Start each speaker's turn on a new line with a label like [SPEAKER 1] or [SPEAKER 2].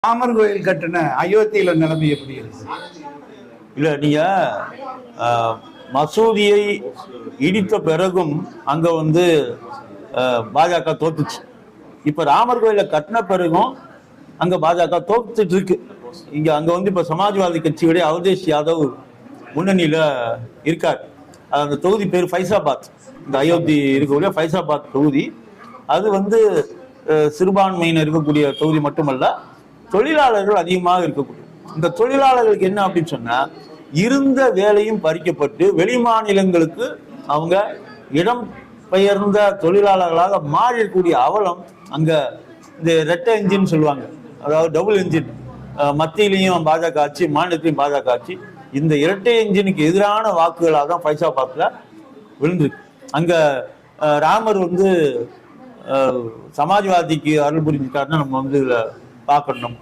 [SPEAKER 1] ராமர் கோயில் கட்டின அயோத்தியில நிலைமை எப்படி இருக்கு?
[SPEAKER 2] இல்ல நீங்க மசூதியை இடித்த பிறகும் அங்க பாஜக தோத்துச்சு. இப்ப ராமர் கோயில கட்டின பிறகும் அங்க பாஜக தோத்துட்டு இருக்கு. அங்க இப்ப சமாஜ்வாதி கட்சியுடைய அவதேஷ் யாதவ் முன்னணியில இருக்கார். அந்த தொகுதி பேர் ஃபைசாபாத். இந்த அயோத்தி இருக்கக்கூடிய ஃபைசாபாத் தொகுதி அது சிறுபான்மையினர் இருக்கக்கூடிய தொகுதி மட்டுமல்ல, தொழிலாளர்கள் அதிகமாக இருக்கக்கூடிய இந்த தொழிலாளர்களுக்கு என்ன அப்படின்னு சொன்னா, இருந்த வேலையும் பறிக்கப்பட்டு வெளி மாநிலங்களுக்கு அவங்க இடம் பெயர்ந்த தொழிலாளர்களாக மாறக்கூடிய அவலம் அங்க இந்த ரெட்டை என்ஜின் சொல்லுவாங்க, அதாவது டபுள் என்ஜின், மத்தியிலையும் பாஜக ஆட்சி, மாநிலத்திலையும் பாஜக ஆட்சி. இந்த இரட்டை என்ஜினுக்கு எதிரான வாக்குகளாக தான் ஃபைசாபாத்ல விழுந்திருக்கு. அங்க ராமர் சமாஜ்வாதிக்கு அருள் புரிஞ்சிருக்காருன்னு நம்ம இதுல பார்க்கணும்.